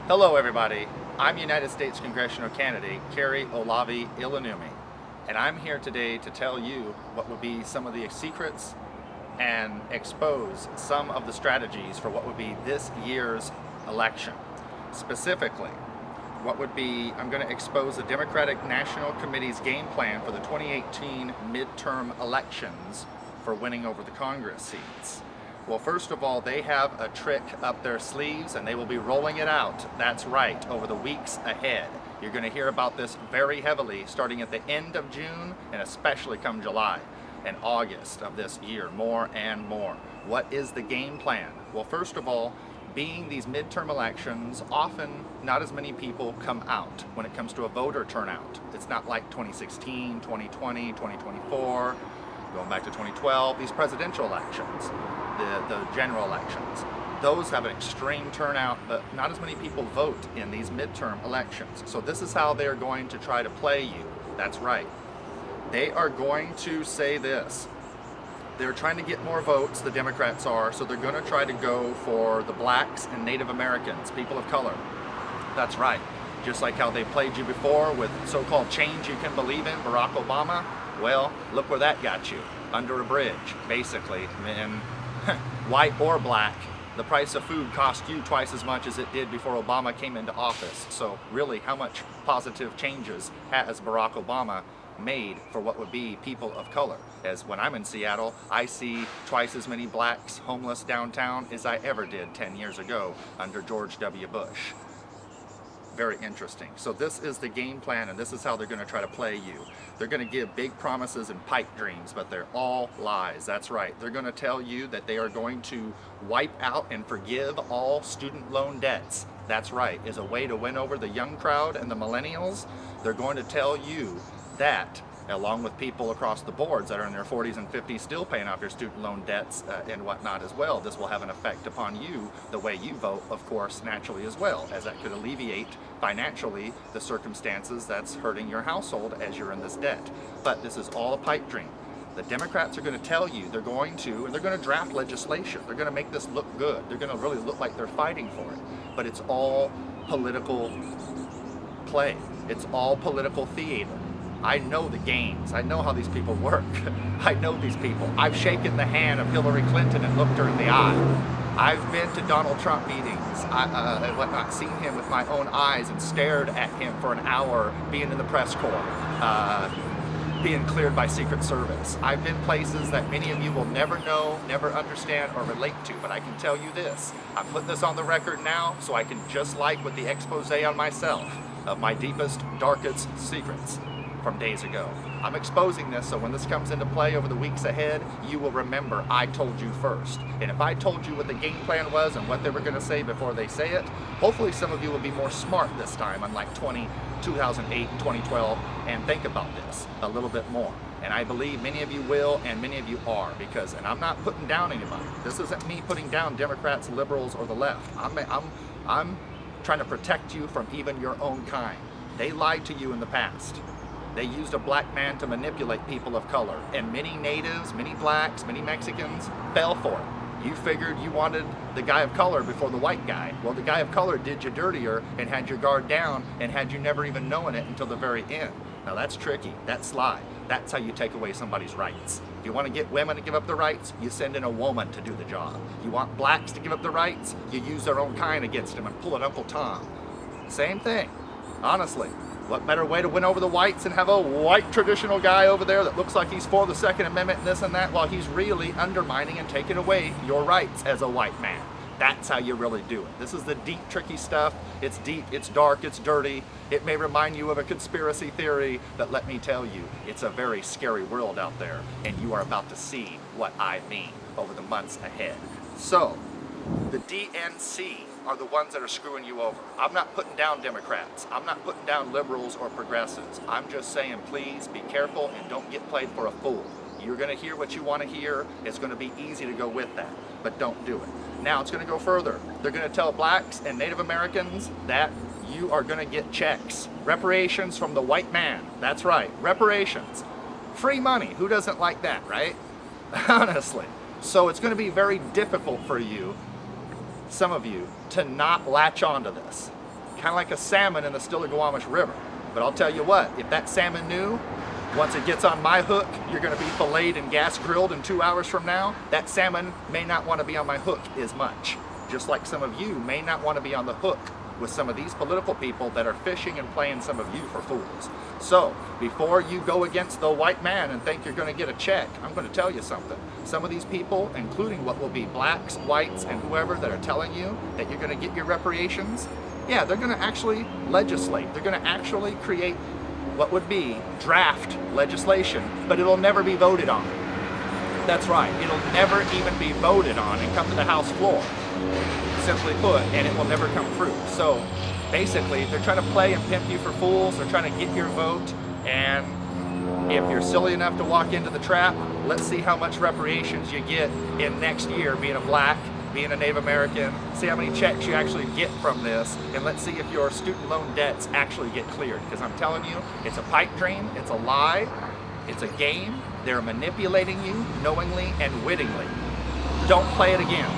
Hello everybody, I'm United States Congressional Candidate Kari Ilonummi, and I'm here today to tell you what would be some of the secrets and expose some of the strategies for what would be this year's election. Specifically, I'm going to expose the Democratic National Committee's game plan for the 2018 midterm elections for winning over the Congress seats. Well, first of all, they have a trick up their sleeves and they will be rolling it out. That's right, over the weeks ahead. You're going to hear about this very heavily starting at the end of June and especially come July and August of this year, more and more. What is the game plan? Well, first of all, being these midterm elections, often not as many people come out when it comes to a voter turnout. It's not like 2016, 2020, 2024, going back to 2012, these presidential elections, the general elections. Those have an extreme turnout, but not as many people vote in these midterm elections. So this is how they're going to try to play you. That's right. They are going to say this. They're trying to get more votes, the Democrats are, so they're going to try to go for the blacks and Native Americans, people of color. That's right. Just like how they played you before with so-called change you can believe in, Barack Obama. Well, look where that got you. Under a bridge, basically. And white or black, the price of food cost you twice as much as it did before Obama came into office. So really, how much positive changes has Barack Obama made for what would be people of color? As when I'm in Seattle, I see twice as many blacks homeless downtown as I ever did 10 years ago under George W. Bush. Very interesting. So this is the game plan, and this is how they're going to try to play you. They're going to give big promises and pipe dreams, but they're all lies. That's right. They're going to tell you that they are going to wipe out and forgive all student loan debts. That's right. As a way to win over the young crowd and the millennials, they're going to tell you that, along with people across the boards that are in their 40s and 50s still paying off your student loan debts and whatnot as well. This will have an effect upon you, the way you vote, of course, naturally as well, as that could alleviate financially the circumstances that's hurting your household as you're in this debt. But this is all a pipe dream. The Democrats are going to tell you they're going to draft legislation. They're going to make this look good. They're going to really look like they're fighting for it. But it's all political play. It's all political theater. I know the games. I know how these people work. I know these people. I've shaken the hand of Hillary Clinton and looked her in the eye. I've been to Donald Trump meetings and whatnot, seen him with my own eyes and stared at him for an hour, being in the press corps, being cleared by Secret Service. I've been places that many of you will never know, never understand, or relate to, but I can tell you this. I'm putting this on the record now so I can, just like with the expose on myself of my deepest, darkest secrets from days ago. I'm exposing this so when this comes into play over the weeks ahead, you will remember I told you first. And if I told you what the game plan was and what they were going to say before they say it, hopefully some of you will be more smart this time, unlike 2008 and 2012, and think about this a little bit more. And I believe many of you will, and many of you are, because, and I'm not putting down anybody. This isn't me putting down Democrats, liberals, or the left. I'm trying to protect you from even your own kind. They lied to you in the past. They used a black man to manipulate people of color, and many natives, many blacks, many Mexicans fell for it. You figured you wanted the guy of color before the white guy. Well, the guy of color did you dirtier and had your guard down and had you never even known it until the very end. Now that's tricky, that's sly. That's how you take away somebody's rights. If you want to get women to give up their rights, you send in a woman to do the job. You want blacks to give up their rights, you use their own kind against them and pull an Uncle Tom. Same thing, honestly. What better way to win over the whites and have a white traditional guy over there that looks like he's for the Second Amendment and this and that, while he's really undermining and taking away your rights as a white man. That's how you really do it. This is the deep, tricky stuff. It's deep, it's dark, it's dirty. It may remind you of a conspiracy theory, but let me tell you, it's a very scary world out there, and you are about to see what I mean over the months ahead. So, the D.N.C. are the ones that are screwing you over. I'm not putting down Democrats. I'm not putting down liberals or progressives. I'm just saying, please be careful and don't get played for a fool. You're going to hear what you want to hear. It's going to be easy to go with that, but don't do it. Now it's going to go further. They're going to tell blacks and Native Americans that you are going to get checks. Reparations from the white man. That's right, reparations. Free money. Who doesn't like that, right? Honestly. So it's going to be very difficult for you, some of you, to not latch onto this. kind of like a salmon in the Stillaguamish River. But I'll tell you what, if that salmon knew, once it gets on my hook, you're going to be filleted and gas grilled in 2 hours from now, that salmon may not want to be on my hook as much. Just like some of you may not want to be on the hook with some of these political people that are fishing and playing some of you for fools. So, before you go against the white man and think you're going to get a check, I'm going to tell you something. Some of these people, including what will be blacks, whites, and whoever that are telling you that you're going to get your reparations, yeah, they're going to actually legislate. They're going to actually create what would be draft legislation, but it'll never be voted on. That's right, it'll never even be voted on and come to the House floor, simply put, and it will never come through. So basically, they're trying to play and pimp you for fools. They're trying to get your vote, and if you're silly enough to walk into the trap, let's see how much reparations you get in next year being a black, being a Native American, see how many checks you actually get from this, and let's see if your student loan debts actually get cleared. Because I'm telling you, it's a pipe dream, it's a lie, it's a game. They're manipulating you knowingly and wittingly. Don't play it again.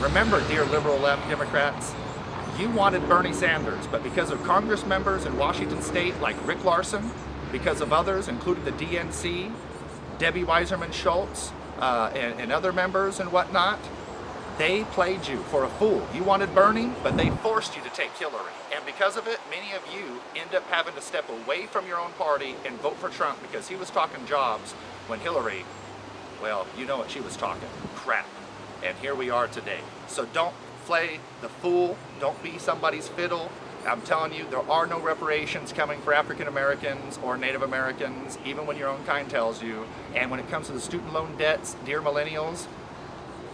Remember, dear liberal left Democrats, you wanted Bernie Sanders, but because of Congress members in Washington State like Rick Larson, because of others, including the D.N.C, Debbie Weiserman Schultz, and other members and whatnot, they played you for a fool. You wanted Bernie, but they forced you to take Hillary. And because of it, many of you end up having to step away from your own party and vote for Trump because he was talking jobs when Hillary, well, you know what she was talking, crap. And here we are today. So don't play the fool, don't be somebody's fiddle. I'm telling you, there are no reparations coming for African Americans or Native Americans, even when your own kind tells you. And when it comes to the student loan debts, dear millennials,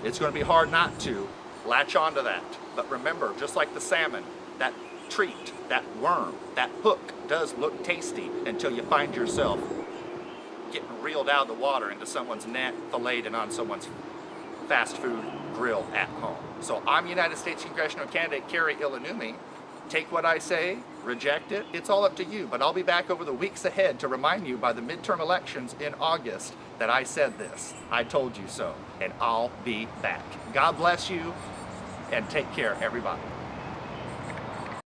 it's going to be hard not to latch onto that. But remember, just like the salmon, that treat, that worm, that hook does look tasty until you find yourself getting reeled out of the water into someone's net, filleted on someone's fast food grill at home. So I'm United States Congressional Candidate Kari Ilonummi. Take what I say, reject it, it's all up to you. But I'll be back over the weeks ahead to remind you by the midterm elections in August that I said this. I told you so, and I'll be back. God bless you, and take care, everybody.